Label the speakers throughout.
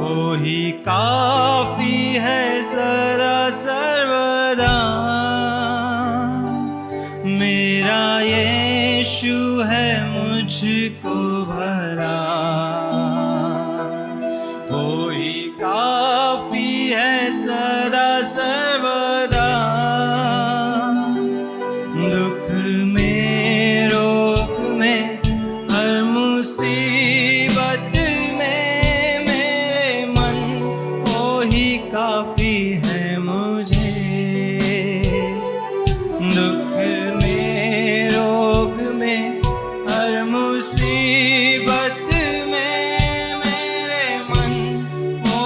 Speaker 1: वो ही काफी है सदा सर्वदा। मेरा यीशु है मुझको भला, वो ही काफी है सदा सर्वदा। दुख में रोग में हर मुसीबत में मेरे मन वो ही काफी है मुझे। दुख में रोग में हर मुसीबत में मेरे मन वो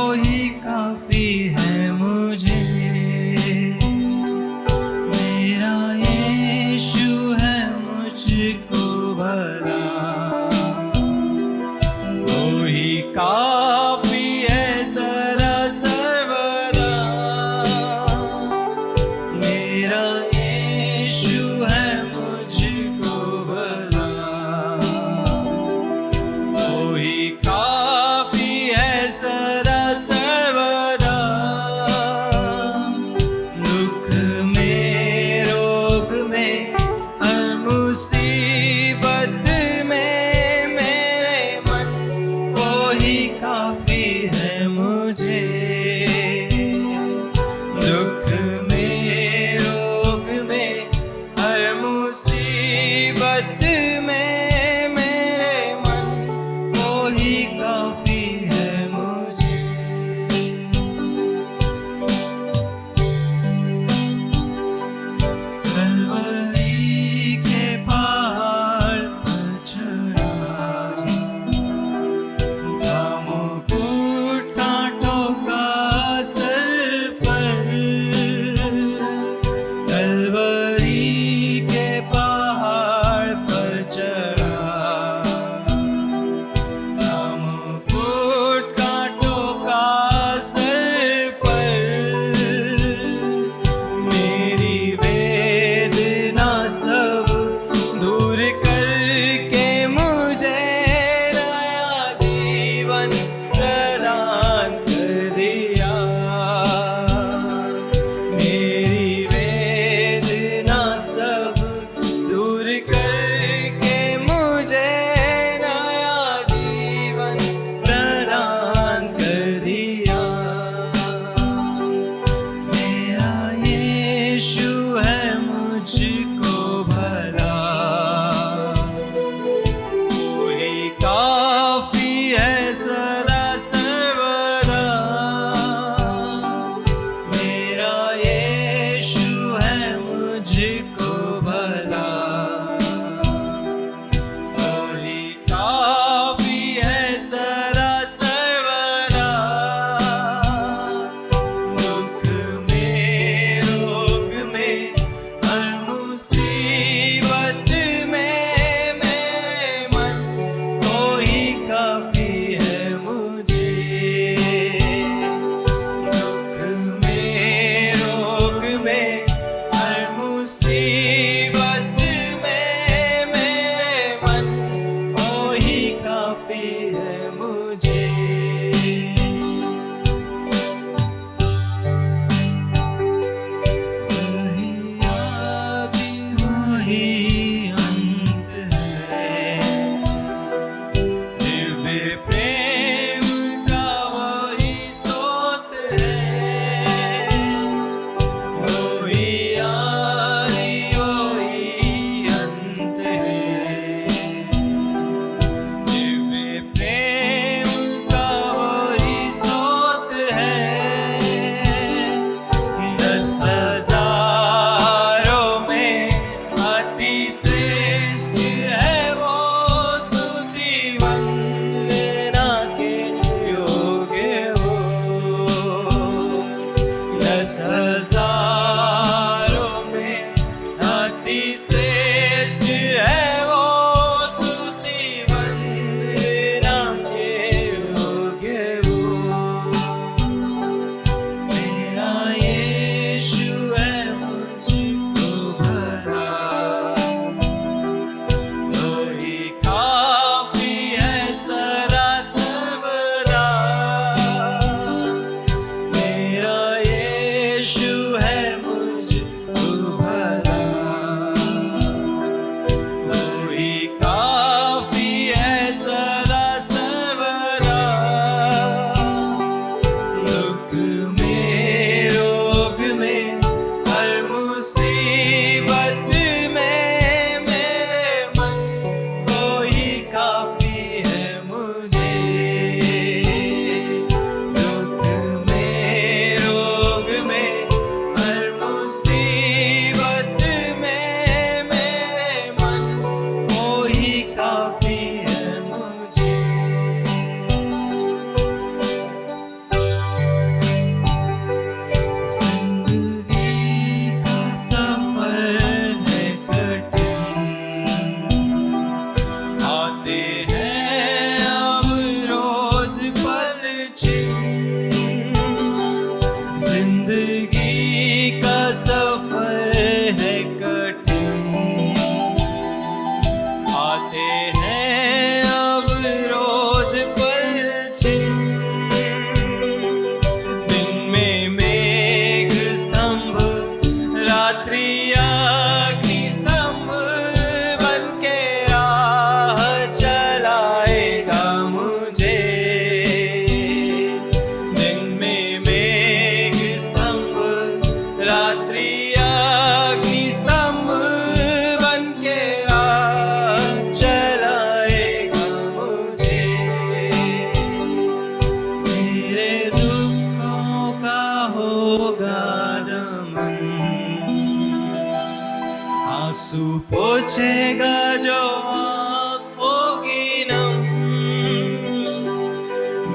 Speaker 1: पोछेगा जो आँख होगी नम,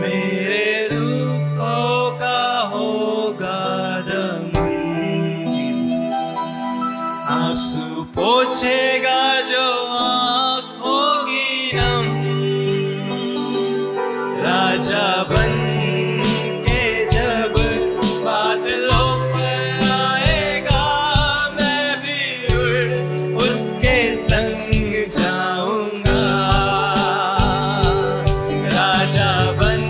Speaker 1: मेरे दुखों का होगा दमन। आंसू पोछेगा जो आँख होगी नम, राजा बन के जब बादलों पर आएगा, मैं भी उड़ उसके संग जाऊंगा। राजा बन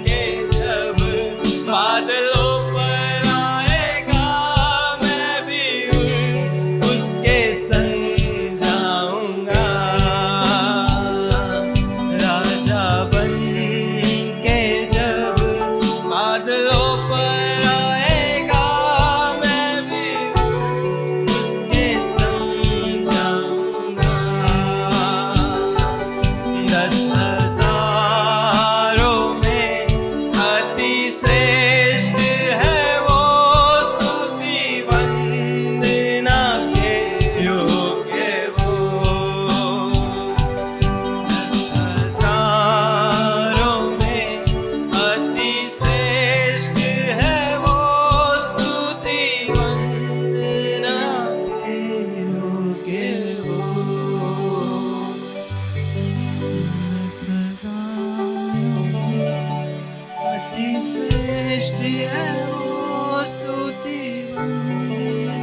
Speaker 1: के जब बादलों पर आएगा, मैं भी उड़ उसके संग जाऊंगा। राजा बन के जब बादलों पर आएगा, मैं भी उसके संग जाऊंगा। 10,000 में अति श्रेष्ठ है वो, स्तुति वंदना के योग्य वो। 10,000 में अति श्रेष्ठ है वो, स्तुति वंदना के योग्य वो। 10,000 अति श्रेष्ठ है वो, स्तुति वंदना।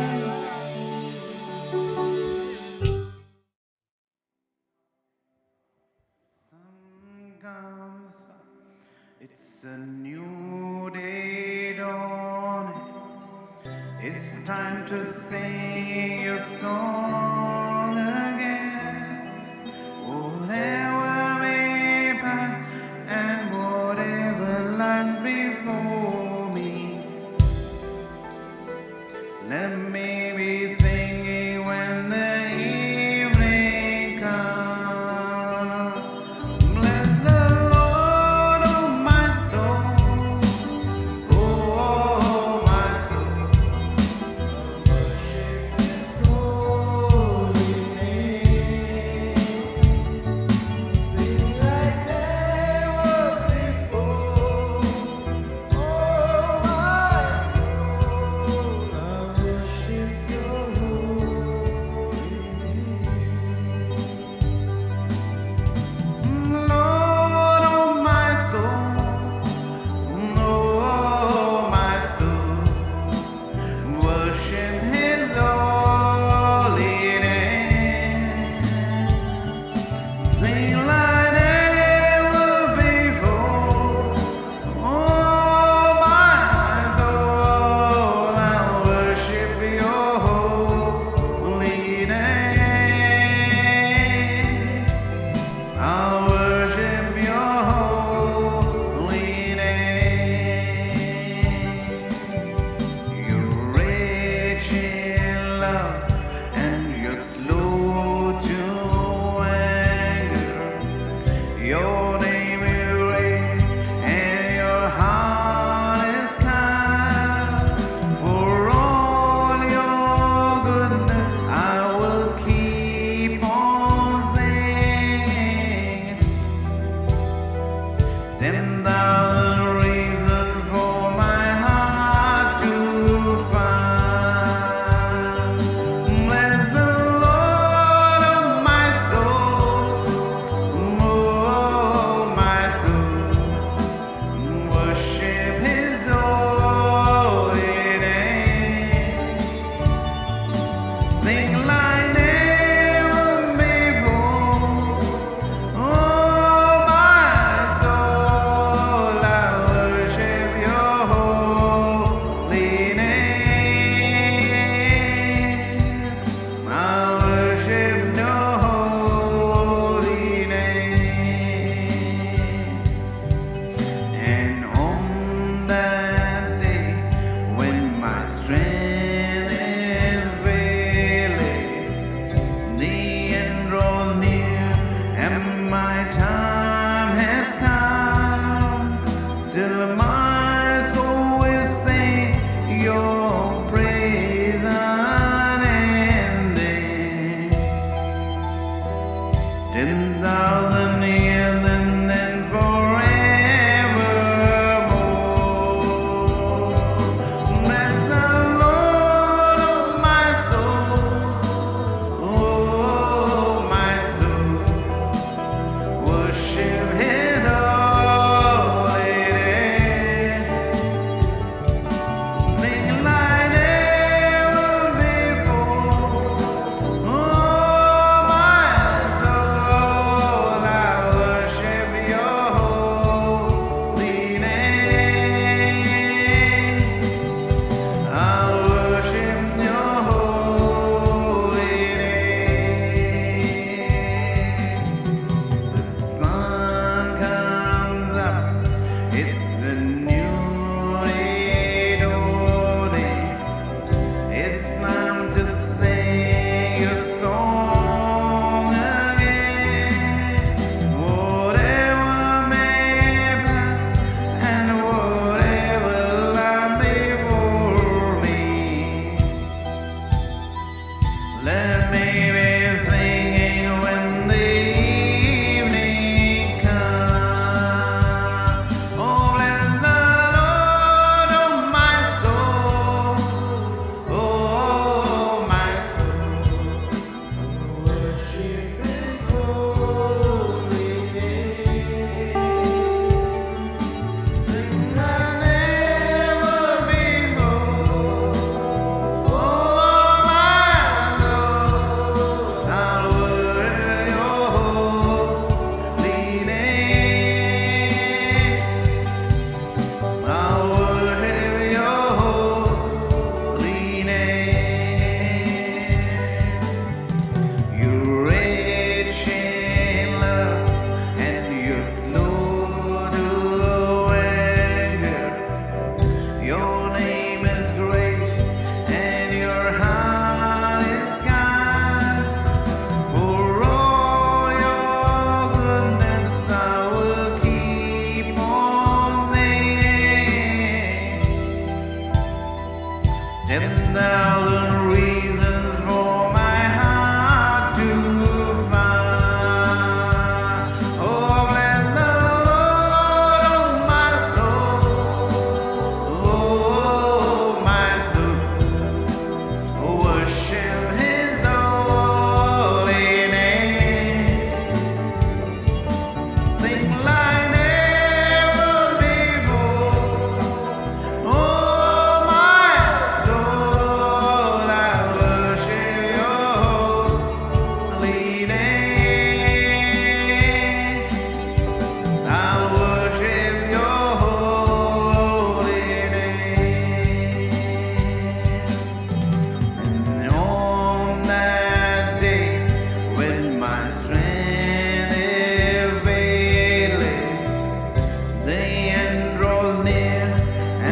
Speaker 2: Comes, it's a new day dawning. It's time to sing your song again. Whatever may pass and whatever lies before me, let me be singing when the evening comes. Bless the Lord, oh my soul, oh my soul, worship His holy 10,000 reasons for my heart to find. Oh, bless the Lord, oh my soul, oh my soul, worship His holy name. Sing like never before. Oh my soul, I worship Your holy name. I worship Your holy name. And on that day when my strength is failing, the end draws near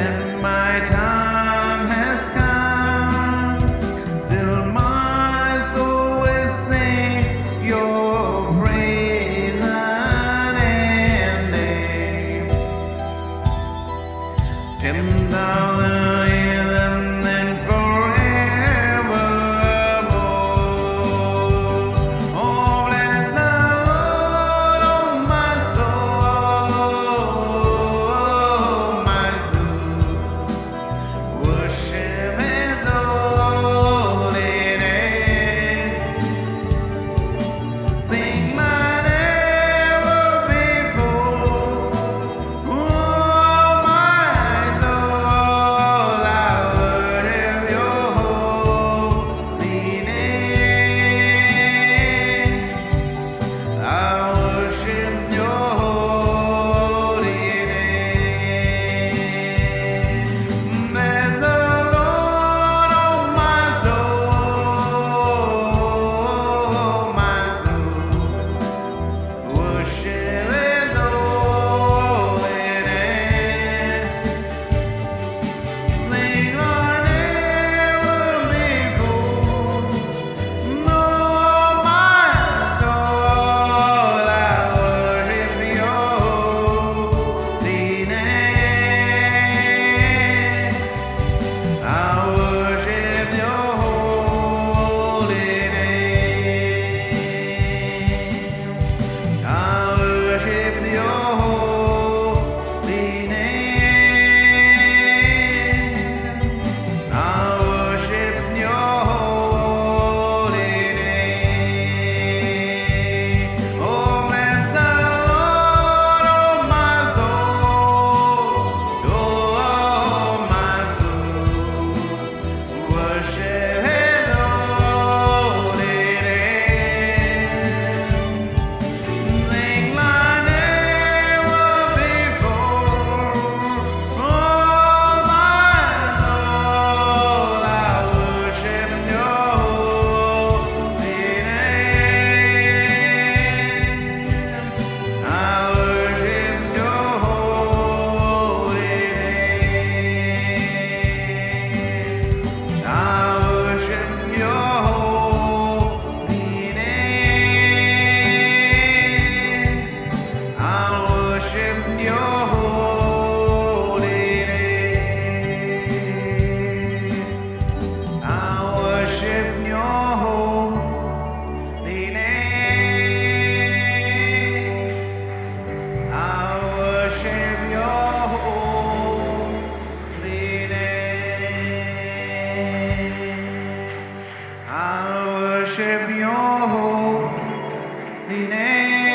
Speaker 2: and my time has come. Still my soul will sing Your praise unending. 10,000 years and then forevermore. Oh, bless the Lord, oh my soul, worship His holy name. Sing like never before. Oh my soul, I worship Your holy name. I worship Your holy name. Bless the Lord, oh my soul, worship His holy name. Sing like never before. No, my soul, I worship Your holy name. I worship Your holy name. I worship Your holy name. I worship Your holy name. Oh, bless the Lord, oh my soul, oh my soul, worship His holy name. Sing like never before. Oh my soul, I worship Your holy name. I worship Your holy name. I worship Your holy name. I worship Your holy name. I worship Your holy name. I worship Your holy name. I worship Your holy name.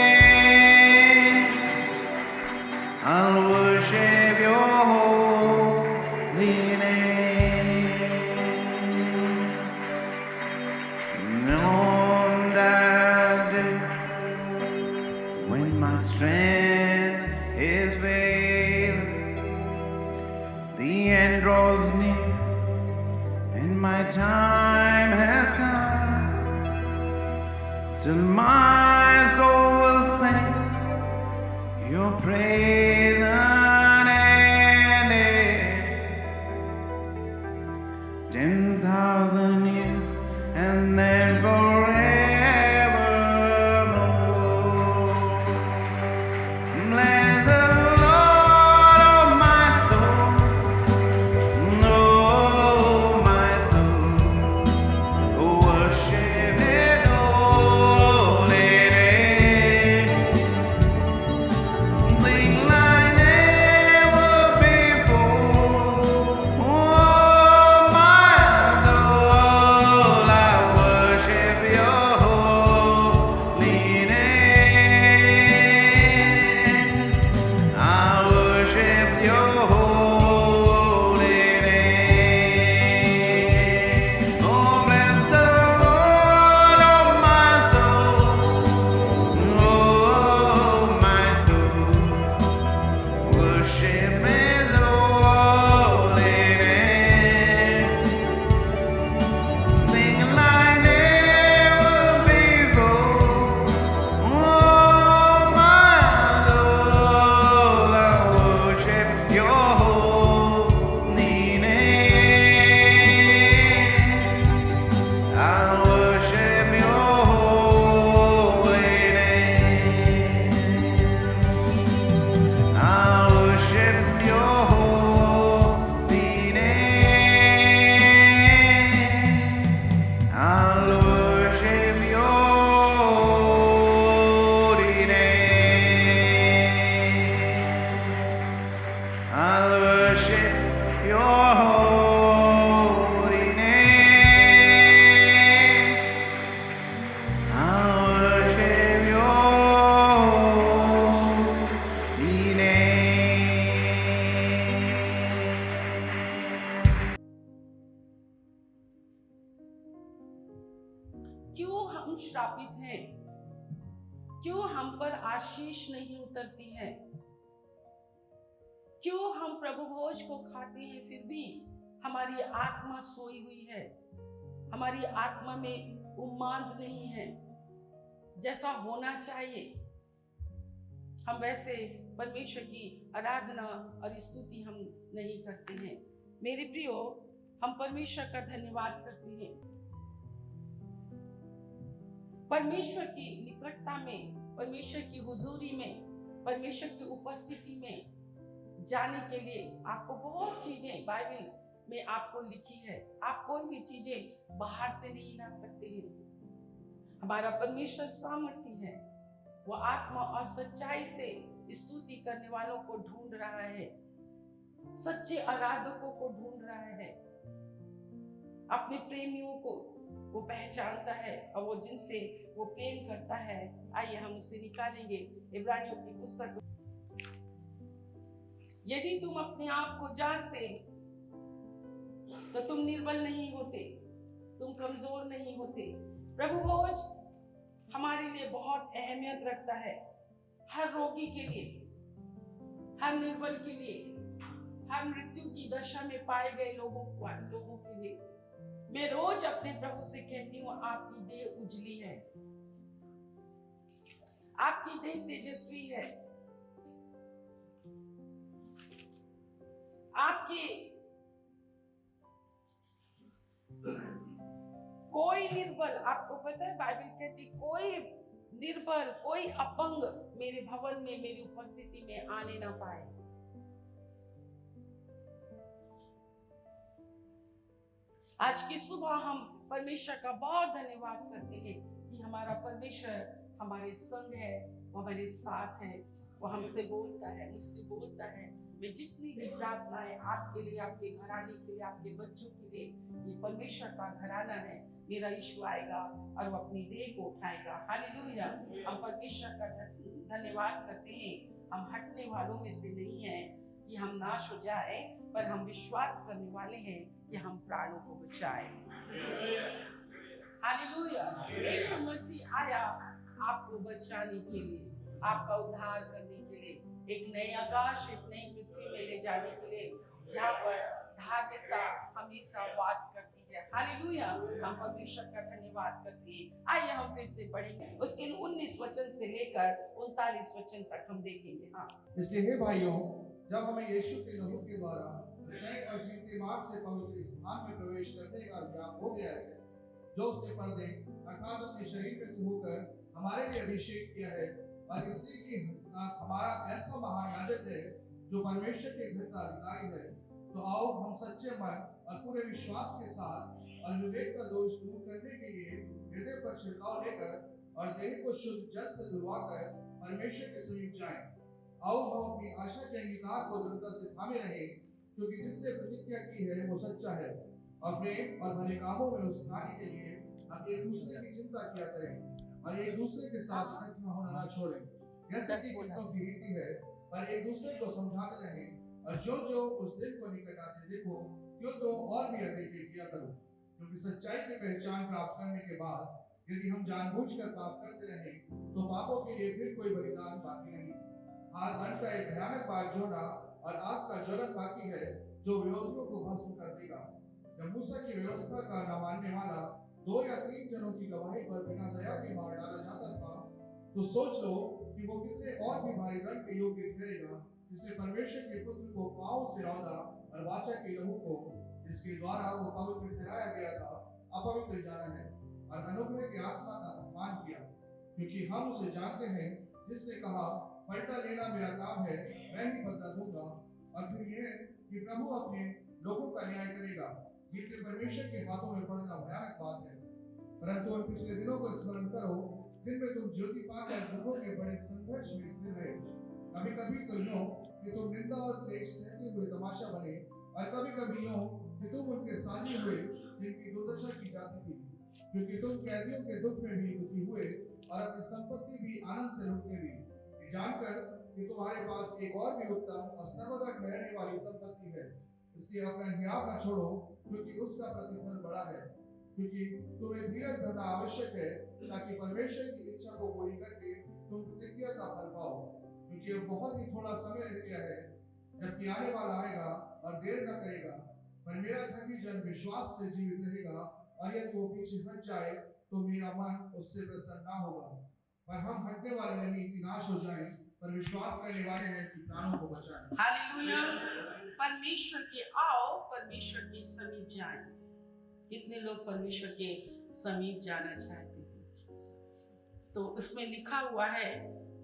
Speaker 2: I'll worship Your holy name. On that day when my strength is failing, the end draws near and my time has come. Still my soul will sing Your praise unending. 10,000 years and then forevermore. Bless the Lord, oh my soul, oh my
Speaker 3: श्रापित हैं? क्यों हम पर आशीष नहीं उतरती है? क्यों हम प्रभु भोज को खाते हैं फिर भी हमारी आत्मा सोई हुई है, हमारी आत्मा में उम्माद नहीं है? जैसा होना चाहिए हम वैसे परमेश्वर की आराधना और स्तुति हम नहीं करते हैं। मेरे प्रियो, हम परमेश्वर का धन्यवाद करते हैं। परमेश्वर की निकटता में, परमेश्वर की हुजूरी में, परमेश्वर की उपस्थिति में जाने के लिए आपको बहुत चीजें बाइबल में आपको लिखी है। आप कोई भी चीजें बाहर से नहीं ला सकते हैं। हमारा परमेश्वर सामर्थी है। वो आत्मा और सच्चाई से स्तुति करने वालों को ढूंढ रहा है, सच्चे आराधकों को ढूंढ रहा है, अपने प्रेमियों को वो पहचानता है और वो जिनसे वो प्रेम करता है। आइए हम उसे निकालेंगे इब्रानियों की पुस्तक। यदि तुम अपने आप को जांचते तो तुम निर्बल नहीं होते, तुम कमजोर नहीं होते। प्रभु भोज हमारे लिए बहुत अहमियत रखता है। हर रोगी के लिए, हर निर्बल के लिए, हर मृत्यु की दशा में पाए गए लोगों के लिए। मैं रोज अपने प्रभु से कहती हूँ, आपकी देह उजली है, आपकी देह तेजस्वी है, आपकी कोई निर्बल, आपको पता है बाइबल कहती कोई निर्बल, कोई अपंग मेरे भवन में, मेरी उपस्थिति में आने ना पाए। आज की सुबह हम परमेश्वर का बहुत धन्यवाद करते हैं कि हमारा परमेश्वर हमारे संग है, वो हमारे साथ है, वो हमसे बोलता है, मुझसे बोलता है। मैं जितनी भी प्रार्थनाएं आपके लिए, आपके घराने के लिए, आपके बच्चों के लिए, ये परमेश्वर का घराना है। मेरा यीशु आएगा और वो अपनी देह को उठाएगा। हालेलुया। हम परमेश्वर का धन्यवाद करते हैं। हम हटने वालों में से नहीं हैं कि हम नाश हो जाए, पर हम विश्वास करने वाले हैं कि हम प्राणों को बचाएं। हालेलुया। यीशु मसीह आया आपको बचाने के लिए, आपका उद्धार करने के लिए, एक नए आकाश, एक नई पृथ्वी में ले जाने के लिए, जहाँ पर धार्मिकता हमेशा वास करती है। हालेलुया। हम परमेश्वर का धन्यवाद करते हैं। आइए हम फिर से पढ़ेंगे उसके 19 वचन से लेकर 39 वचन तक हम देखेंगे। हाँ,
Speaker 2: इसलिए हे भाइयों, जब हमें यीशु के लहू के द्वारा नए और जीते मार्ग से पवित्र स्थान में प्रवेश करने का ज्ञान हो गया है, जो उसने पर्दे अर्थात अपने शरीर में से होकर हमारे लिए अभिषेक किया है, और इसलिए कि हमारा ऐसा महान याजक है जो परमेश्वर के घर का अधिकारी है, तो आओ हम सच्चे मन और पूरे विश्वास के साथ और विवेक का दोष दूर करने के लिए हृदय पर छिड़काव लेकर और देह को शुद्ध जल से धुलवाकर परमेश्वर के समीप जाएं। आओ हम अपनी आशा के अंगीकार को दृढ़ता से थामे रहें, क्योंकि जिसने प्रतिज्ञा की है वो सच्चा है। अपने और भले कामों में उस्ताने के लिए हम एक दूसरे की चिंता किया करें और एक दूसरे के साथ इकट्ठा होना ना छोड़ें, जैसे कि कितनों की रीति है, पर एक दूसरे को समझाते रहें, और जो जो उस दिन को निकट आते देखो, क्यों तो और भी अधिक किया करो। क्योंकि सच्चाई की पहचान प्राप्त करने के बाद यदि हम जानबूझकर पाप करते रहें, तो पापों के लिए फिर कोई बलिदान बाकी नहीं। हाँ, दंड का एक भयानक बार जोड़ा और आग का ज्वलन बाकी है, जो विरोधियों को भस्म कर देगा। जब मूसा की व्यवस्था का न मानने वाला 2 या 3 जनों की गवाही पर बिना दया के मार डाला जाता था, तो सोच लो कि वो कितने और भी भारी दंड के योग्य ठहरेगा, जिसने परमेश्वर के पुत्र को पांव से रौंदा और वाचा के लहू को, जिसके द्वारा वो पवित्र ठहराया गया था, अपवित्र जाना है और अनुग्रह की आत्मा का अपमान किया। क्योंकि हम उसे जानते हैं जिसने कहा, पलटा लेना मेरा काम है, मैं ही बदला दूंगा। और फिर यह कि प्रभु अपने लोगों का न्याय करेगा, जिनके परमेश्वर के हाथों में पड़ना भयानक बात है। परंतु उन पिछले दिनों को स्मरण करो, जिनमें तुम ज्योति पाकर दुखों के बड़े संघर्ष में स्थिर रहे। कभी कभी तो यूं कि तुम निंदा और क्लेश सहते हुए तमाशा बने, और कभी कभी यूं कि तुम उनके साझी हुए जिनकी दुर्दशा की जाती थी। क्योंकि तुम कैदियों के दुख में भी दुखी हुए और अपनी संपत्ति भी आनंद से लूटने दी, जानकर कि तुम्हारे पास एक और भी उत्तम और सर्वदा ठहरने वाली संपत्ति है। इसलिए अपना हियाव न छोड़ो, क्योंकि उसका प्रतिफल बड़ा है। क्योंकि तुम्हें धीरज धरना आवश्यक है ताकि परमेश्वर की इच्छा को पूरी करके तुम प्रतिज्ञा का फल पाओ, क्योंकि अब बहुत ही थोड़ा समय रह गया है जबकि आने वाला आएगा और देर न करेगा। पर मेरा धर्मी जन विश्वास से जीवित रहेगा, और यदि वो पीछे हट जाए तो मेरा मन उससे प्रसन्न ना होगा। पर हम हटने वाले नहीं कि नाश हो जाएं, पर विश्वास करने वाले हैं कि प्राणों को बचाएं।
Speaker 3: हालेलुया। परमेश्वर के आओ, परमेश्वर के समीप जाएं। कितने लोग परमेश्वर के समीप जाना चाहते हैं? तो उसमें लिखा हुआ है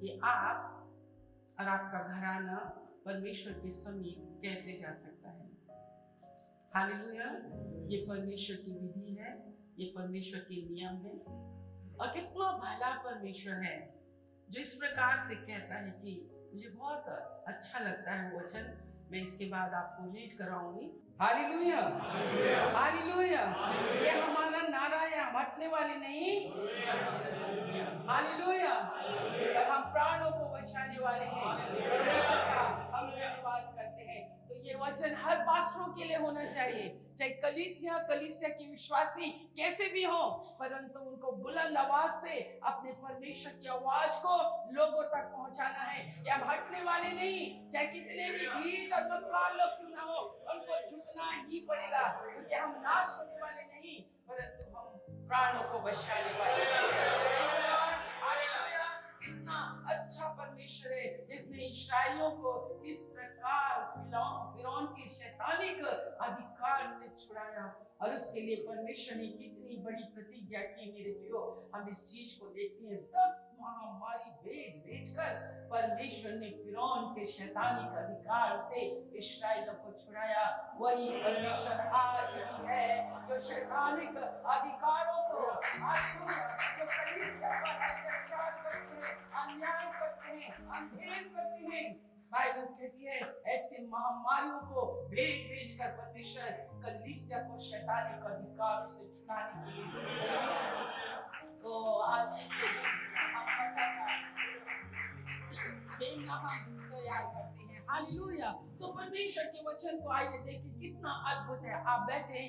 Speaker 3: कि आप और आपका घराना परमेश्वर के समीप कैसे जा सकता है। हालेलुया। ये परमेश्वर की विधि है, ये परमेश्वर के नियम है, और कितना भला परमेश्वर है जो इस प्रकार से कहता है कि मुझे बहुत अच्छा लगता है वो वचन। मैं इसके बाद आपको रीड कराऊंगी। Hallelujah, hallelujah. ये हमारा नारा है, हम हटने वाले नहीं। हालेलुया। और हम प्राणों को बचाने वाले हैं। परमेश्वर का हम धन्यवाद करते हैं। तो ये वचन हर पास्टरों के लिए होना चाहिए, चाहे कलीसिया के विश्वासी कैसे भी हो, परंतु उनको बुलंद आवाज से अपने परमेश्वर की आवाज को लोगों तक पहुंचाना है कि हम हटने वाले नहीं। चाहे कितने भी ढीठ और कंगाल लोग क्यों ना हो, उनको झुकना ही पड़ेगा, क्योंकि हम नाश होने वाले नहीं, परंतु हम प्राणों को बचाने वाले हैं। हालेलुया। कितना अच्छा परमेश्वर है जिसने इस्राएलियों को इस प्रकार फिरौन के शैतानिक अधिकार से छुड़ाया, और उसके लिए परमेश्वर ने कितनी बड़ी प्रतिज्ञा की। मेरे प्रियो, हम इस चीज को देखते हैं, 10 महामारी भेज कर परमेश्वर ने फिरौन के शैतानिक अधिकार से इस्राएलियों को छुड़ाया। वही परमेश्वर आज भी है जो शैतानिक अधिकारों को, जो कलीसिया पर अत्याचार करते हैं, अन्याय करते हैं, अंधेर करते हैं, बाइबल कहती है ऐसे महामारियों को भेज कर परमेश्वर कलीसिया को शैतानिक अधिकारों से छुड़ाने के लिए। तो आज हम तैयार करते हैं। हालेलुया। सो परमेश्वर के वचन को आइए देखिए, कितना अद्भुत है। आप बैठे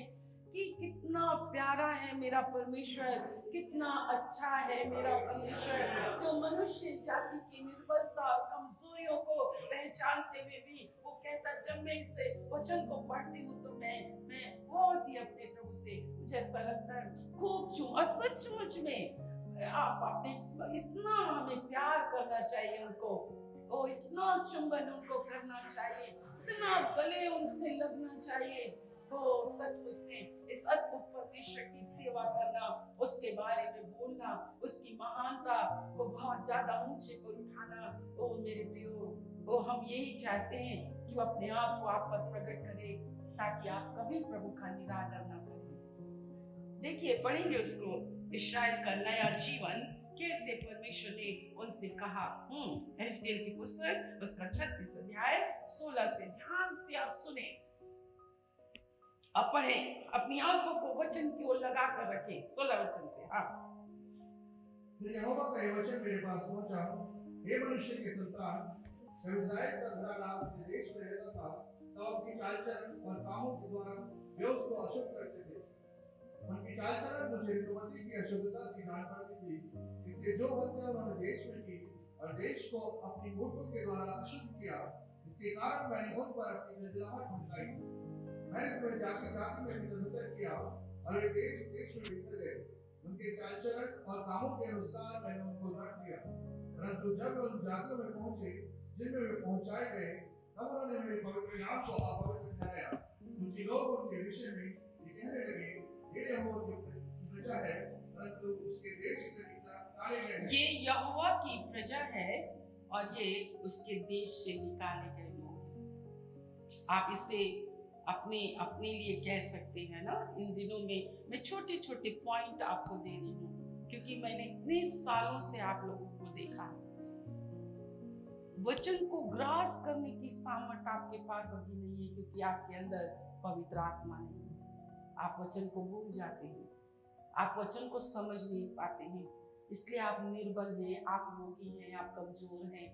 Speaker 3: कि कितना प्यारा है मेरा परमेश्वर, कितना अच्छा है मेरा परमेश्वर, जो मनुष्य जाति की निर्बलता और कमजोरियों को पहचानते हुए भी वो कहता, जब मैं इस वचन को पढ़ती हूँ तो मैं बहुत ही अपने प्रभु से, मुझे ऐसा लगता है खूब चूम, सचमुच में आप अपने इतना हमें प्यार करना चाहिए उनको, ओ इतना चुंबन उनको करना चाहिए, इतना गले उनसे लगना चाहिए। तो सचमुच में इस अद्भुत परमेश्वर की सेवा करना, उसके बारे में बोलना, उसकी महानता को बहुत ज्यादा ऊंचे पर उठाना, ओ मेरे प्रियो, ओ हम यही चाहते हैं कि वो अपने आप को आप पर प्रकट करे, ताकि आप कभी प्रभु का निरादर ना करें। देखिए, पढ़ेंगे उसको, इस्राएल का नया जीवन कैसे परमेश्वर ने उनसे कहा। एस्टेर की पुस्तक उसका 36 अध्याय 16 से ध्यान से आप सुने और पढ़ें, अपनी आंखों को वचन की ओर लगा कर रखें। 16 वचन से। हाँ।
Speaker 2: फिर यहोवा का यह वचन मेरे पास पहुंचा, हे मनुष्य के संतान, जब इस्राएल का घराना अपने देश में रहता था, तब अपनी चाल चलन और कामों के द्वारा वे उसको अशुद्ध करते थे। उनकी चाल चलन मुझे ऋतुमती की अशुद्धता से जान पड़ती थी, इसलिए जो हत्या उन्होंने देश में की और देश को अपनी मूर्तियों के द्वारा अशुद्ध किया, इसके कारण मैंने उन पर अपनी जलजलाहट भड़काई। मैंने तुम्हें जाति जाति में वितरित किया और वे देश देश में बिखर गए। उनके चाल चलन और कामों के अनुसार मैंने उनको दंड दिया, परंतु जब वे उन जातियों में पहुंचे जिनमें वे पहुंचाए गए, तब उन्होंने मेरे पवित्र नाम को अपवित्र ठहराया, क्योंकि लोग उनके विषय में ये कहने लगे, ये यहोवा की प्रजा है, परंतु उसके देश से निकाले गए।
Speaker 3: ये यहोवा की प्रजा है और ये उसके देश से निकाले गए लोग। आप इसे अपने लिए कह सकते हैं ना। इन दिनों में मैं छोटे छोटे पॉइंट आपको दे रही हूँ, क्योंकि मैंने इतने सालों से आप लोगों को देखा। वचन को ग्रास करने की सामर्थ आपके पास अभी नहीं है, क्योंकि आपके अंदर पवित्र आत्मा नहीं है। आप वचन को भूल जाते हैं, आप वचन को समझ नहीं पाते हैं, इसलिए आप निर्बल हैं, आप रोगी हैं, आप कमजोर हैं,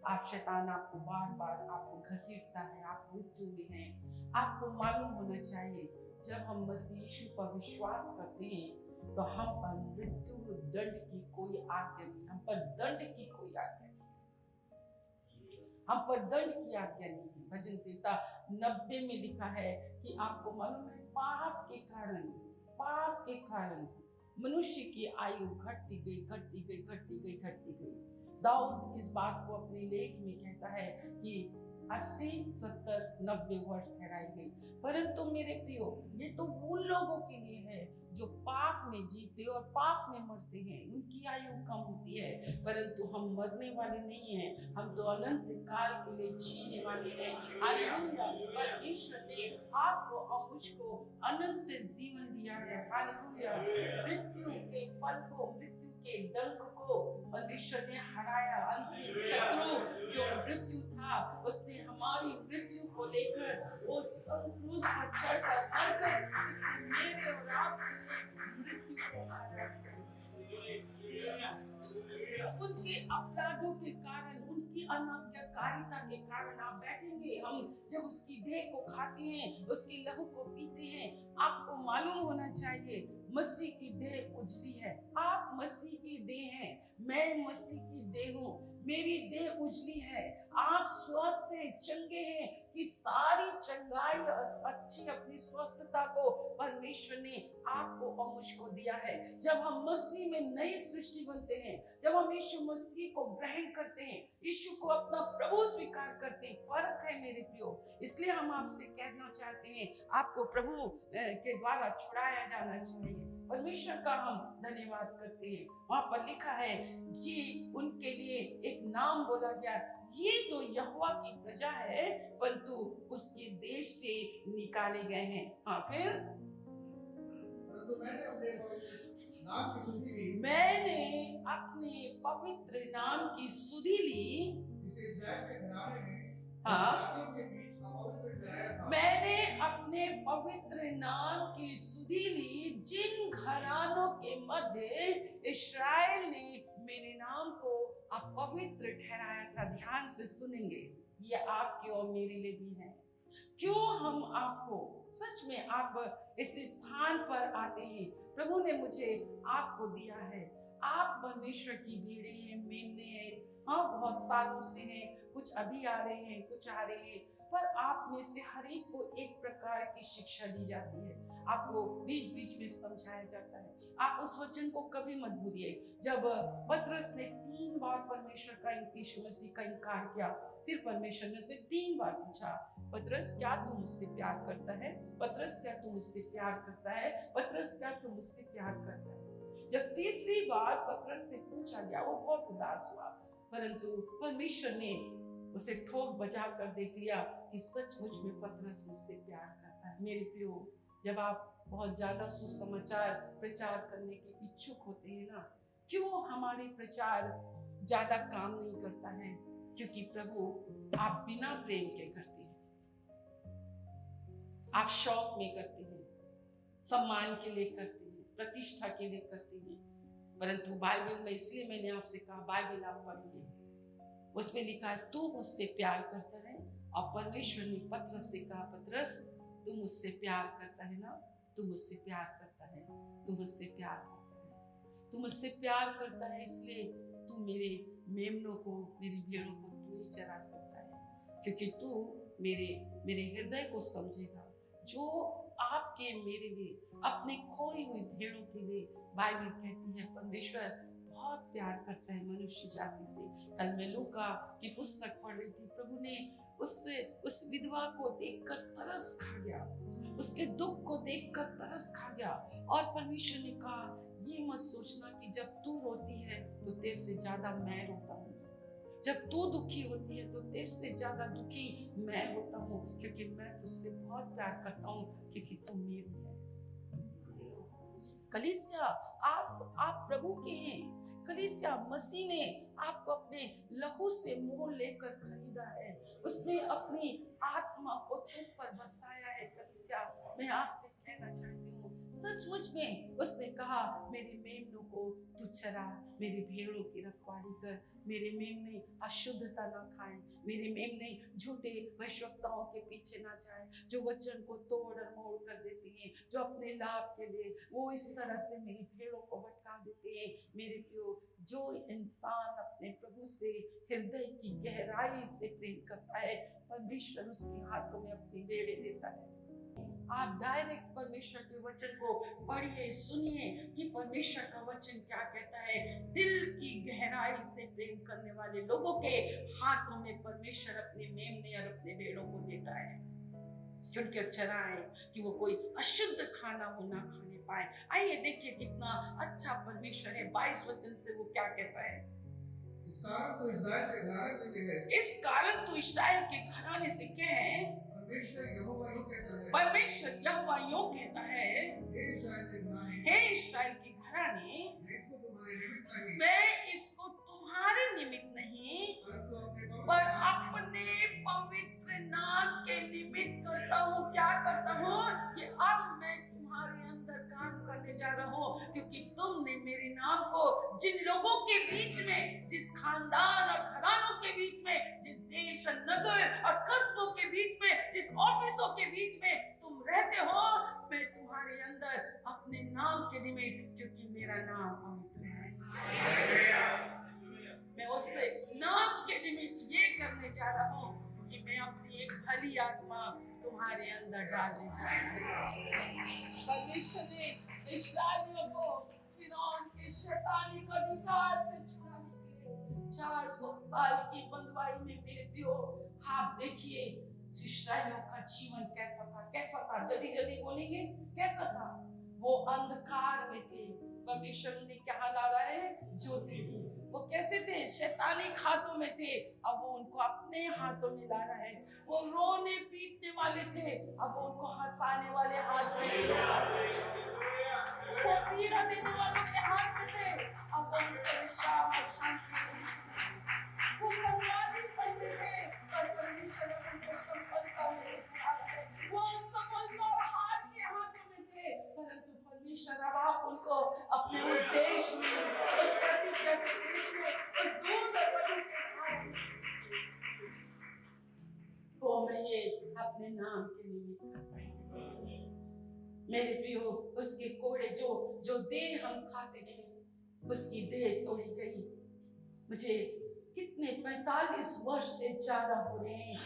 Speaker 3: आप शैतान आपको बार बार आपको घसीटता है, आप मृत्यु में हैं। आपको मालूम होना चाहिए, जब हम मसीह यीशु पर विश्वास करते हैं तो हम पर मृत्यु दंड की कोई आज्ञा नहीं, हम पर दंड की कोई आज्ञा नहीं, हम पर दंड की आज्ञा नहीं है। भजन संहिता 90 में लिखा है कि आपको मालूम है पाप के कारण मनुष्य की आयु घटती गई। दाऊद इस बात को अपने लेख में कहता है कि 80, 70, 90 वर्ष ठहराई गई। परंतु मेरे प्रियो, ये तो उन लोगों के लिए है जो पाप में जीते और पाप में मरते हैं, उनकी आयु कम होती है। परंतु हम मरने वाले नहीं हैं, हम तो अनंत काल के लिए जीने वाले हैं। हालेलुया! परमेश्वर ने आपको और मुझको अनंत जीवन दिया है। हालेलुया! मृत्यु के फल को, मृत्यु के डंक को परमेश्वर ने हराया। अंतिम शत्रु जो मृत्यु था, उसने हमारी मृत्यु को लेकर वो क्रूस पर चढ़कर मरकर उसने मेरे और आपके मृत्यु को हराया। उनके अपराधों के कारण, उनकी अनाज्ञाकारिता के कारण आप बैठेंगे। हम जब उसकी देह को खाते हैं, उसके लहू को पीते हैं, आपको मालूम होना चाहिए मसीह की देह उजली है। आप मसीह की देह हैं, मैं मसीह की देह हूँ, मेरी देह उजली है। आप स्वस्थ हैं, चंगे हैं कि सारी चंगाई और अच्छी अपनी स्वस्थता को परमेश्वर ने आपको और मुझको दिया है। जब हम मसीह में नई सृष्टि बनते हैं, जब हम यीशु मसीह को ग्रहण करते हैं, यीशु को अपना प्रभु स्वीकार करते हैं, फर्क है मेरे प्रियो। इसलिए हम आपसे कहना चाहते हैं, आपको प्रभु के द्वारा छुड़ाया जाना चाहिए। परमेश्वर का हम धन्यवाद करते हैं। वहां पर लिखा है कि उनके लिए एक नाम बोला गया, ये तो यहोवा की प्रजा है परंतु उसके देश से निकाले गए हैं। हाँ, फिर मैंने अपने पवित्र नाम की सुधि ली। हाँ, मैंने अपने पवित्र नाम की सुधि ली, जिन घरानों के मध्य इस्राएल ने मेरे नाम को अपवित्र ठहराया था। ध्यान से सुनेंगे, ये आपके और मेरे लिए भी है। क्यों हम आपको, सच में आप इस स्थान पर आते हैं, प्रभु ने मुझे आपको दिया है। आप परमेश्वर की भीड़े हैं, मेमने हैं। हाँ, बहुत सालों से हैं, कुछ अभी आ रहे हैं, कुछ आ रहे हैं, पर आप में से हर एक को एक प्रकार की शिक्षा दी जाती है, आपको बीच बीच में समझाया जाता है। आप उस वचन को कभी मत भूलिए। जब पतरस ने 3 बार परमेश्वर का, यीशु मसीह का इनकार किया, फिर परमेश्वर ने उसे 3 बार पूछा, पतरस क्या तू मुझसे प्यार करता है? पतरस क्या तू मुझसे प्यार करता है? पतरस क्या तू मुझसे प्यार करता है? जब तीसरी बार पतरस से पूछा गया, वो बहुत उदास हुआ, परंतु परमेश्वर ने उसे ठोक बजा कर देख लिया कि सचमुच में पतरस मुझसे प्यार करता है। मेरे प्रियो, जब आप बहुत ज्यादा सुसमाचार प्रचार करने के इच्छुक होते हैं ना, क्यों हमारे प्रचार ज्यादा काम नहीं करता है? क्योंकि प्रभु आप बिना प्रेम के करते हैं, आप शौक में करते हैं, सम्मान के लिए करते हैं, प्रतिष्ठा के लिए करते हैं। परंतु बाइबल में, इसलिए मैंने आपसे कहा बाइबल आप पढ़िए, उसमें लिखा है तू मुझसे प्यार करता है। और परमेश्वर ने पतरस से कहा, पतरस तू मुझसे प्यार करता है ना? तू मुझसे प्यार करता है, तू मुझसे प्यार करता है, तू मुझसे प्यार करता है, इसलिए तू मेरे मेमनों को, मेरी भेड़ों को तू ही चरा सकता है, क्योंकि तू मेरे हृदय को समझेगा। जो आपके मेरे लिए, अपने खोई हुई भेड़ों के लिए, बाइबल कहती है परमेश्वर बहुत प्यार करता है मनुष्य जाति से। कल मैं लूका की पुस्तक पढ़ रही थी, प्रभु ने उस विधवा को देखकर तरस खा गया, उसके दुख को देखकर तरस खा गया। और परमेश्वर ने कहा, ये मत सोचना कि जब तू रोती है तो तेरे से ज्यादा मैं रोता हूँ, जब तू दुखी होती है तो तेरे से ज्यादा दुखी मैं होता हूँ, क्योंकि मैं तुझसे बहुत प्यार करता हूँ, क्योंकि तू मेरी है। कलीसिया, आप प्रभु के हैं। कलीसिया, मसीह ने आपको अपने लहू से मोल लेकर खरीदा है, उसने अपनी आत्मा को तुम पर बसाया है। कलीसिया, मैं आपसे कहना चाहती हूँ, सचमुच में उसने कहा, मेरी मेमनों को तू चरा, मेरी भेड़ों की रखवाली कर, मेरे मेमने अशुद्धता ना खाएं, मेरे मेमने झूठे भविष्यवक्ताओं के पीछे ना जाए, जो वचन को तोड़ और मोड़ कर देती हैं, जो अपने लाभ के लिए वो इस तरह से मेरी भेड़ों को भटका देते हैं। मेरे प्रियो, जो इंसान अपने प्रभु से हृदय की गहराई से प्रेम करता है, परमेश्वर उसके हाथों में अपनी भेड़ें देता है। आप डायरेक्ट परमेश्वर के वचन को पढ़िए, सुनिए कि परमेश्वर का वचन क्या कहता है। दिल की गहराई से प्रेम करने वाले लोगों के हाथों में परमेश्वर अपने मेमने और अपने भेड़ों को देता है, क्योंकि अच्छा है कि वो कोई अशुद्ध खाना वो ना खाने पाए। आइए देखिए कितना अच्छा परमेश्वर है। 22 वचन से वो क्या कहता है,
Speaker 2: इस कारण तो इस्राएल के घराने से कहे,
Speaker 3: इस कारण तो इस्राएल के घराने से कहे,
Speaker 2: परमेश्वर यहोवा यूं कहता है,
Speaker 3: परमेश्वर यहोवा यूं कहता है,
Speaker 2: हे इस्राएल के घराने,
Speaker 3: हे इस्राएल के घराने,
Speaker 2: मैं इसको तुम्हारे निमित्त नहीं,
Speaker 3: मैं इसको तुम्हारे निमित्त नहीं, पर अपने पवित्र नाम के निमित्त करता हूँ। क्या करता हूँ कि अब मैं तुम्हारे अंदर काम करने जा रहा हूँ, क्योंकि तुमने मेरे नाम को जिन लोगों के बीच में, जिस खानदान और घरानों के बीच में, जिस देश और नगर और कस्बों के बीच में, जिस ऑफिसों के बीच में तुम रहते हो, मैं तुम्हारे अंदर अपने नाम के निमित्त, क्योंकि मेरा नाम पवित्र है, मैं उससे नाम के निमित्त ये करने जा रहा हूँ कि मैं अपनी एक भली आत्मा तुम्हारे अंदर डालने जा रहा हूँ। परमेश्वर ने इस्राएलियों को फिरौन के शैतानिक अधिकार से छुड़ाने के लिए 400 साल की बंधुआई में, मेरे प्रियो, आप देखिए इस्राएलियों का जीवन कैसा था, कैसा था, जल्दी जल्दी बोलेंगे, कैसा था। वो अंधकार में थे, परमेश्वर उन्हें क्या ला रहा है, ज्योति की। वो कैसे थे, शैतानिक हाथों में थे, अब वो उनको अपने हाथों में ला रहा है। वो रोने पीटने वाले थे, अब वो उनको हंसाने वाले हाथ में थे। वो पीड़ा देने वालों के हाथ में थे, अब वो उनको विश्राम और शांति। वो कंगाली बनते थे, पर परमेश्वर ने उनको सफलता में दिया है। वो सफलता और हार के हाथों में थे, परंतु परमेश्वर अब आप उनको अपने उस देश में, उस प्रतिज्ञा के देश में, उस दूध और मधु के हाथ में को मैं ये अपने नाम के निमित्त करता हूं। मेरे प्रियो, उसके कोड़े जो देह हम खाते गए, उसकी देह तोड़ी गई। मुझे कितने 45 वर्ष से ज्यादा हो रहे हैं।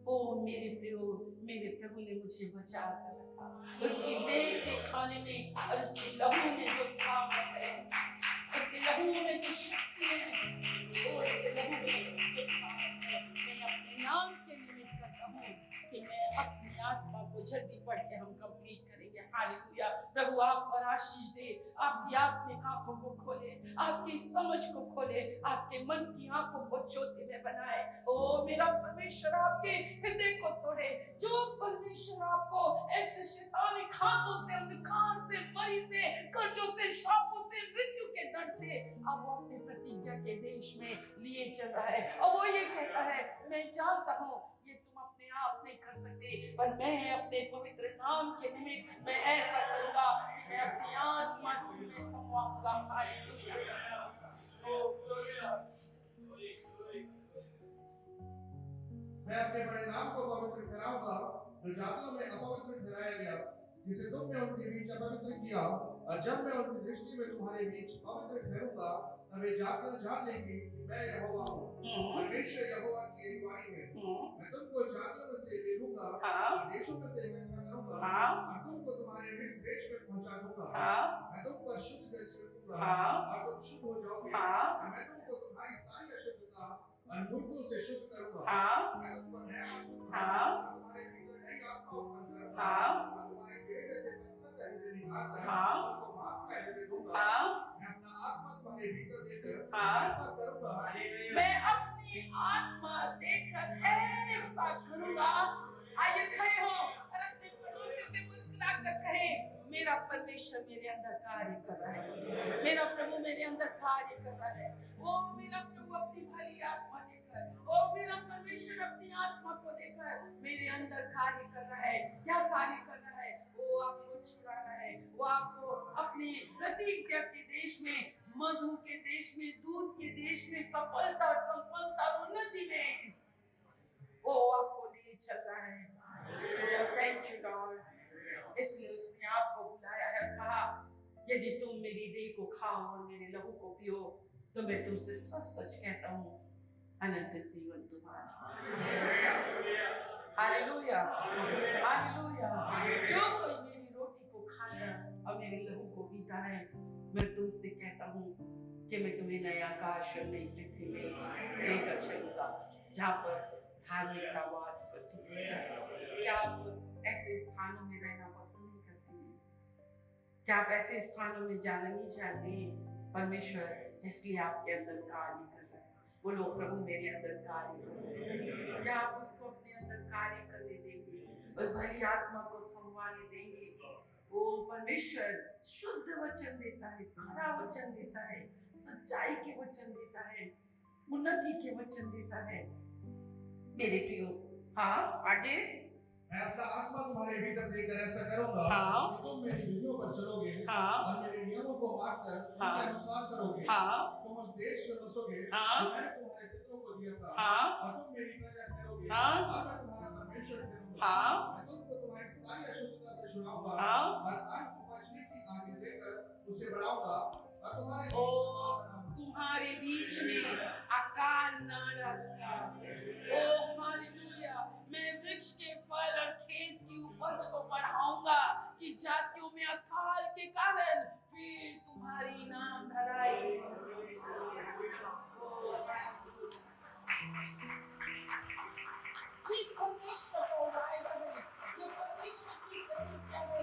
Speaker 3: ओ मेरे प्रियो, मेरे प्रभु ने मुझे बचा कर रखा। उसकी देह के खाने में और उसके लहू में जो सामर्थ है, उसके लहू में जो शक्ति है, वो उसके लहू में जो सामर्थ है, मैं अपने नाम के निमित्त करता हूँ कि मैं अपनी आत्मा को जल्दी पढ़ के हम कंप्लीट करेंगे। हालेलुया। प्रभु आप पर आशीष दे, आपकी आत्मिक आंखों को खोले, आपकी समझ को खोले, आपके मन की आंखों को ज्योति में बनाए। ओ मेरा परमेश्वर आपके हृदय को तोड़े। जो परमेश्वर आपको ऐसे शैतानी हाथों से, अंधकार से, मरी से, कर्जों से, श्रापों से, मृत्यु के दंड से अब वो अपने प्रतिज्ञा के देश में लिए चल रहा है, और वो ये कहता है, मैं जानता हूँ ये तुम अपने आप नहीं कर सकते, पर मैं अपने पवित्र नाम के निमित्त मैं ऐसा करूंगा कि मैं अपनी आत्मा तुम्हें समवाऊंगा। हालेलुया। ओ ग्लोरी लॉर्ड जीसस।
Speaker 2: मैं अपने बड़े नाम को पवित्र ठहराऊंगा, जो जातियों में अपवित्र ठहराया गया, जिसे तुमने उनके बीच अपवित्र किया, और जब मैं उनकी दृष्टि में तुम्हारे बीच पवित्र ठहरूंगा, तब ये जातियां जान लेंगी कि मैं यहोवा हूँ। परमेश्वर यहोवा की एक वाणी है, मैं तुमको जातियों में से ले लूंगा और देशों में से इकट्ठा करूंगा, और तुमको तुम्हारे निज देश में पहुंचा दूंगा। मैं तुम पर शुद्ध जल छिड़कूंगा और तुम शुद्ध हो जाओगे, और मैं तुमको तुम्हारी सारी अशुद्धता और मूर्खों से शुद्ध करूंगा। मैं तुमको नया मन दूंगा और तुम्हारे भीतर नई आत्मा उत्पन्न करूंगा, और तुम्हारे देह में से पत्थर का हृदय निकालकर तुमको मांस का हृदय दूंगा। मैं अपना आत्मा तुम्हारे भीतर देकर ऐसा करूंगा,
Speaker 3: मैं अपनी आत्मा देकर ऐसा करूंगा। आइए खड़े हो और अपने पड़ोसी से मुस्कुरा कर कहे, मेरा परमेश्वर मेरे अंदर कार्य कर रहा है, मेरा प्रभु मेरे अंदर कार्य कर रहा है। ओ मेरा प्रभु अपनी भली आत्मा देकर, ओ मेरा परमेश्वर अपनी आत्मा को देकर मेरे अंदर कार्य कर रहा है। क्या कार्य कर रहा है? वो आपको छुड़ा रहा है, वो देश में, मधु के देश में, दूध के देश में, सफलता और संपन्नता और उन्नति में वो आपको लिए चल रहा है। Thank you Lord. इसलिए उसने आपको बुलाया है, कहा यदि तुम मेरी देह को खाओ और मेरे लहू को पियो तो मैं तुमसे सच सच कहता हूँ अनंत जीवन तुम्हारा। Hallelujah, hallelujah. जो कोई मेरी रोटी को खाता और मेरे लहू को पीता है, मैं तुमसे कहता हूँ कि मैं तुम्हें नए आकाश और नई पृथ्वी में लेकर चलूंगा जहाँ पर धार्मिकता वास करती है। क्या आप ऐसे स्थानों में रहना पसंद नहीं करते हैं? क्या आप ऐसे स्थानों में जाना नहीं चाहते हैं? परमेश्वर इसलिए आपके अंदर कार्य कर रहा है। बोलो प्रभु मेरे अंदर कार्य कर। क्या आप उसको अपने अंदर कार्य करने देंगे? उस भली आत्मा को संभालने देंगे? वो परमेश्वर शुद्ध वचन देता है, खरा वचन देता है, सच्चाई के वचन देता है, उन्नति के वचन देता है। मेरे प्रियो, हाँ आगे।
Speaker 2: मैं अपना आत्मा तुम्हारे भीतर देकर ऐसा करूंगा कि तुम मेरी विधियों पर चलोगे और मेरे नियमों को मानकर उनके अनुसार करोगे। तुम उस देश में बसोगे जो मैंने तुम्हारे पितरों को दिया था और तुम मेरी प्रजा ठहरोगे और मैं तुम्हारा परमेश्वर ठहरूंगा। मैं तुमको तुम्हारी सारी अशुद्धता से छुड़ाऊंगा और अन्न बचने की आज्ञा देकर उसे बढ़ाऊंगा और
Speaker 3: तुम्हारे बीच में अकाल न डालूंगा। ओ हालेलुया। मैं वृक्ष के फल और खेत की उपज को बढ़ाऊंगा कि जातियों में अकाल के कारण फिर तुम्हारी नाम धराई। परमेश्वर को वायदा है, ये परमेश्वर की प्रतिज्ञा है।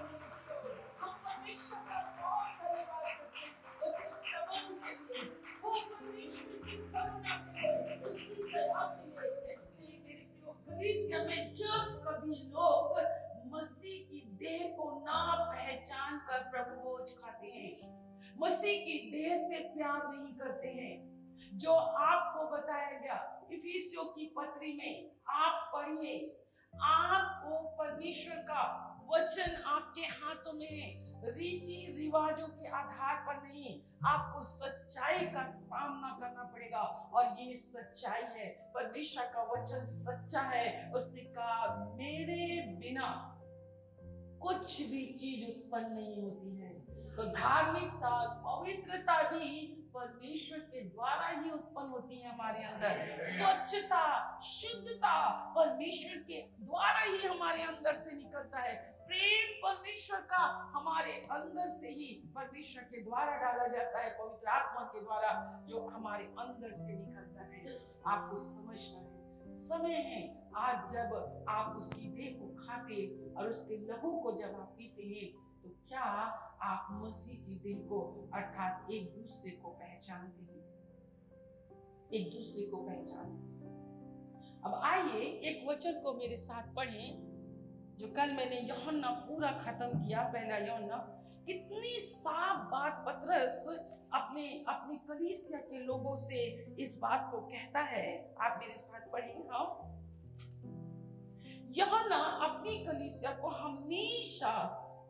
Speaker 3: हम परमेश्वर का बहुत धन्यवाद करते हैं उसके प्रबंध के लिए, वो परमेश्वर की करुणा के लिए, उसकी दया के लिए। इसलिए मेरे प्रियो कलीसिया में जब कभी लोग मसीह की देह को ना पहचान कर प्रभु भोज खाते हैं, मसीह की देह से प्यार नहीं करते हैं, जो आपको बताया गया इफिसियों की पत्री में आप पढ़िए, आपको परमेश्वर का वचन आपके हाथों में है, रीति रिवाजों के आधार पर नहीं, आपको सच्चाई का सामना करना पड़ेगा। और ये सच्चाई है, परमेश्वर का वचन सच्चा है। उसने कहा मेरे बिना कुछ भी चीज उत्पन्न नहीं होती है। तो धार्मिकता, पवित्रता भी परमेश्वर के द्वारा ही उत्पन्न होती है हमारे अंदर। स्वच्छता, शुद्धता परमेश्वर के द्वारा ही हमारे अंदर से निकलता है। प्रेम परमेश्वर का हमारे अंदर से ही परमेश्वर के द्वारा डाला जाता है, पवित्र आत्मा के द्वारा जो हमारे अंदर से निकलता है। आपको समझना है, समय है आज जब आप उसकी देह को खाते और उसके लहू को जब आप पीते हैं, तो क्या आप मसीह की देह को अर्थात एक दूसरे को पहचानते हैं? एक दूसरे को पहचानते हैं। अब आइए एक वचन को मेरे साथ पढ़ें जो कल मैंने यूहन्ना पूरा खत्म किया, पहला यूहन्ना। कितनी साफ बात पतरस अपनी कलीसिया के लोगों से इस बात को कहता है। आप मेरे साथ पढ़ें। हाँ, यूहन्ना अपनी कलीसिया को हमेशा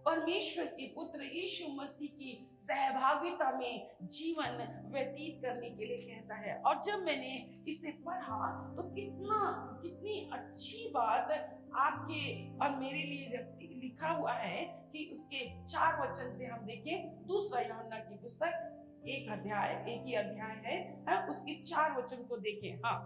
Speaker 3: परमेश्वर के पुत्र यीशु मसीह की सहभागिता में जीवन व्यतीत करने के लिए कहता है। और जब मैंने इसे पढ़ा तो कितनी अच्छी बात आपके और मेरे लिए लिखा हुआ है कि उसके 4 वचन से हम देखें। दूसरा यूहन्ना की पुस्तक एक ही अध्याय है, उसके 4 वचन को देखें। हाँ,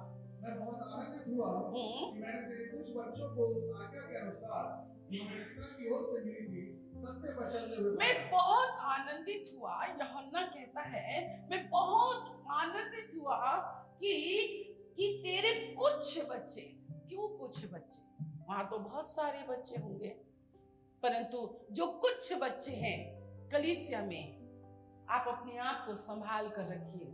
Speaker 2: मैं बहुत आनंदित हुआ कि मैंने तेरे कुछ बच्चों को उस आज्ञा के अनुसार जो मेरे पिता की ओर से मिली थी सत्य पर चलते हुए।
Speaker 3: मैं बहुत आनंदित हुआ, यूहन्ना कहता है, मैं बहुत आनंदित हुआ कि तेरे कुछ बच्चे। क्यों कुछ बच्चे? वहां तो बहुत सारे बच्चे होंगे, परंतु जो कुछ बच्चे हैं कलीसिया में, आप अपने आप को संभाल कर रखिए।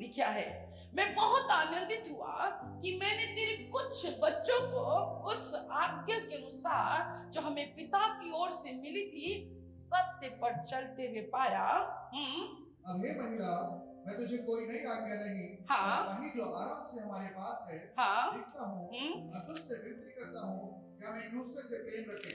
Speaker 3: लिखा है, मैं बहुत आनंदित हुआ कि मैंने तेरे कुछ बच्चों को उस आज्ञा के अनुसार जो हमें पिता की ओर से मिली थी सत्य पर चलते हुए पाया।
Speaker 2: अब हे महिला, मैं तुझे कोई नई आज्ञा नहीं, वही जो आराम से हमारे पास है लिखता हूँ। मैं तुझसे विनती करता हूँ कि हम एक दूसरे से प्रेम रखें।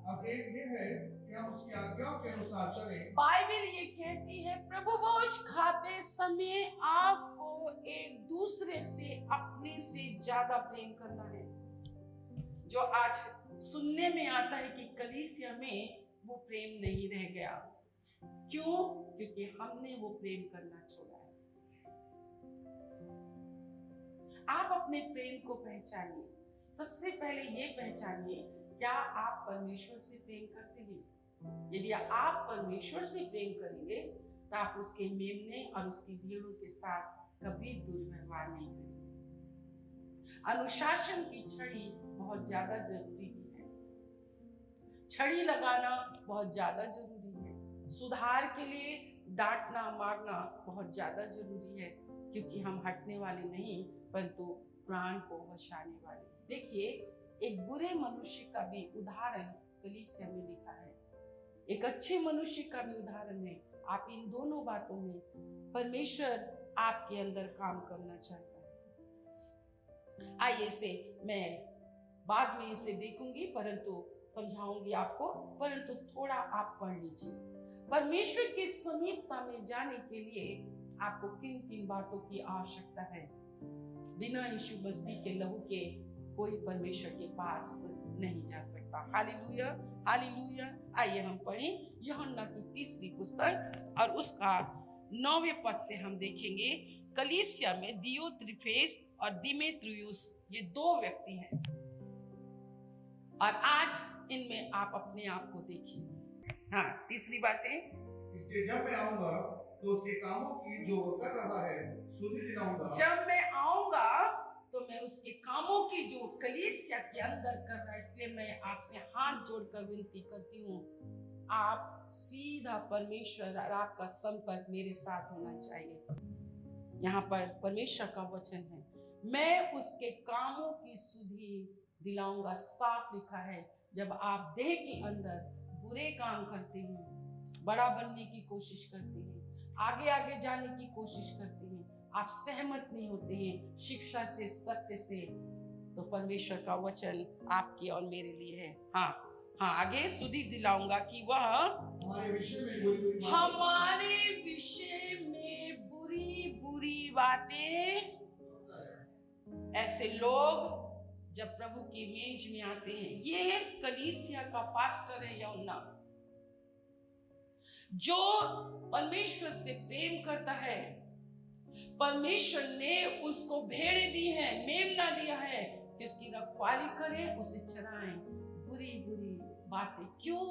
Speaker 2: अब एक ये है कि हम उसकी आज्ञाओं के अनुसार चलें।
Speaker 3: बाइबल ये कहती है प्रभु भोज खाते समय आपको एक दूसरे से अपने से ज्यादा प्रेम करना है। जो आज सुनने में आता है कि कलीसिया में वो प्रेम नहीं रह गया। क्यों? क्योंकि हमने वो प्रेम करना छोड़ा है। आप अपने प्रेम को पहचानिए। सबसे पहले ये पहचानिए, क्या आप परमेश्वर से प्रेम करते हैं? यदि आप परमेश्वर से प्रेम करेंगे तो आप उसके मेमने और उसकी भेड़ों के साथ कभी दुर्व्यवहार नहीं करेंगे। अनुशासन की छड़ी बहुत ज्यादा जरूरी है। छड़ी लगाना बहुत ज्यादा जरूरी है। सुधार के लिए डांटना मारना बहुत ज्यादा जरूरी है, क्योंकि हम हटने वाले नहीं परंतु प्राण को बचाने वाले। देखिए, एक बुरे मनुष्य का भी उदाहरण कलीसिया में लिखा है, एक अच्छे मनुष्य का भी उदाहरण है। आप इन दोनों बातों में परमेश्वर आपके अंदर काम करना चाहता है। आइए से मैं बाद में इसे देखूंगी, परंतु समझाऊंगी आपको, परंतु थोड़ा आप पढ़ लीजिए। परमेश्वर की समीपता में जाने के लिए आपको किन किन बातों की आवश्यकता है? बिना यीशु मसीह के लहू के कोई परमेश्वर के पास नहीं जा सकता। Hallelujah, hallelujah. आइए हम पढ़ें यूहन्ना की 3री पुस्तक और उसका 9वें पद से हम देखेंगे। कलीसिया में दियोत्रिफेस और दिमेत्रियुस ये 2 व्यक्ति हैं और आज इनमें आप अपने आप को देखिए। हाँ, तीसरी बातें,
Speaker 2: इसलिए जब मैं आऊंगा तो उसके कामों की जो वो कर रहा है सुधि दिलाऊंगा।
Speaker 3: जब मैं आऊंगा तो मैं उसके कामों की जो कलीसिया के अंदर कर रहा है, इसलिए मैं आपसे हाथ जोड़कर विनती करती हूँ, आप सीधा परमेश्वर और आपका संपर्क मेरे साथ होना चाहिए। यहाँ पर परमेश्वर का वचन है, मैं उसके कामों की सुधि दिलाऊंगा। साफ लिखा है, जब आप देह के अंदर बुरे काम करते हैं, बड़ा बनने की कोशिश करते हैं, आगे आगे जाने की कोशिश करते हैं, आप सहमत नहीं होते हैं शिक्षा से, सत्य से, तो परमेश्वर का वचन आपके और मेरे लिए है। हाँ हाँ, आगे सुधि दिलाऊंगा कि वह
Speaker 2: हमारे
Speaker 3: विषय में बुरी बुरी बातें। ऐसे लोग जब प्रभु की मेज में आते हैं, ये कलीसिया का पास्टर है यूहन्ना, जो परमेश्वर से प्रेम करता है। परमेश्वर ने उसको भेड़े दी है, मेमना दिया है कि उसकी रखवाली करें, उसे चराएं। बुरी बुरी बातें क्यों?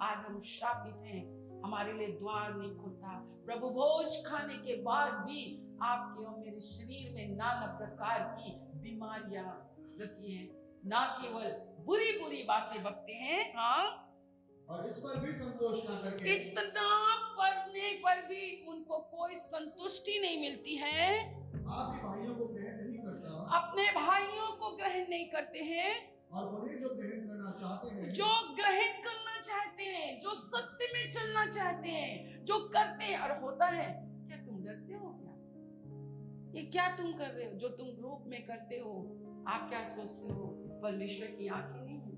Speaker 3: आज हम श्रापित हैं, हमारे लिए द्वार नहीं खुलता। प्रभु भोज खाने के बाद भी आपके और मेरे शरीर में नाना प्रकार की बीमारियां रहती हैं, ना केवल बुरी बुरी बातें बकते हैं, हाँ,
Speaker 2: और इस पर भी संतोष न करके,
Speaker 3: इतना पढ़ने पर भी उनको कोई संतुष्टि नहीं मिलती है।
Speaker 2: आप भी भाइयों को ग्रहण नहीं करता,
Speaker 3: अपने भाइयों को ग्रहण नहीं करते हैं,
Speaker 2: और उन्हें जो ग्रहण करना चाहते हैं,
Speaker 3: जो ग्रहण करना चाहते हैं, जो सत्य में चलना चाहते हैं, जो करते हैं। और होता है क्या? तुम डरते हो क्या? ये क्या तुम कर रहे हो? जो तुम ग्रुप में करते हो, आप क्या सोचते हो परमेश्वर की आंखें नहीं है?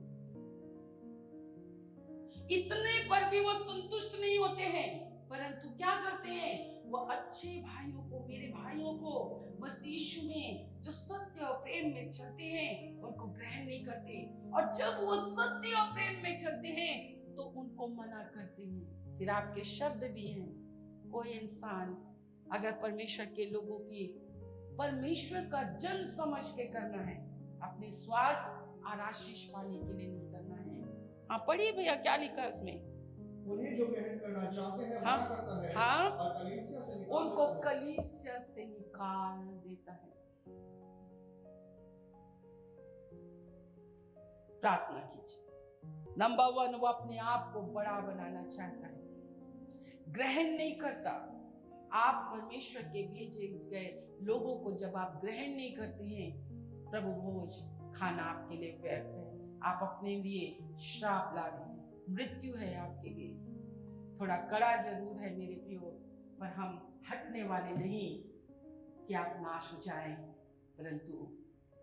Speaker 3: इतने पर भी वो संतुष्ट नहीं होते हैं, परंतु क्या करते हैं? वो अच्छे भाइयों को, मेरे भाइयों को मसीह यीशु में जो सत्य और प्रेम में चलते हैं, उनको ग्रहण नहीं करते। और जब वो सत्य और प्रेम में चलते हैं तो उनको मना करते हैं। फिर आपके शब्द भी हैं, कोई इंसान अगर परमेश्वर के लोगों की परमेश्वर का जन समझ के करना है, अपने स्वार्थ और आशीष पाने के लिए नहीं करना है। हाँ, पढ़िए भैया क्या लिखा है उसमें।
Speaker 2: उन्हें जो ग्रहण करना चाहते हैं
Speaker 3: हाँ,
Speaker 2: मना करता है,
Speaker 3: हाँ,
Speaker 2: और कलीसिया से निकाल
Speaker 3: उनको
Speaker 2: देता है।
Speaker 3: कलीसिया से निकाल देता है। प्रार्थना कीजिए। नंबर 1, वो अपने आप को बड़ा बनाना चाहता है, ग्रहण नहीं करता। आप परमेश्वर के भेजे गए लोगों को जब आप ग्रहण नहीं करते हैं, प्रभु भोज खाना आपके लिए व्यर्थ है। आप अपने लिए श्राप ला रहे हैं, मृत्यु है आपके लिए। थोड़ा कड़ा जरूर है मेरे प्रियो, पर हम हटने वाले नहीं कि आप नाश हो जाएं, परंतु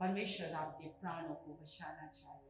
Speaker 3: परमेश्वर आपके प्राणों को बचाना चाहते हैं।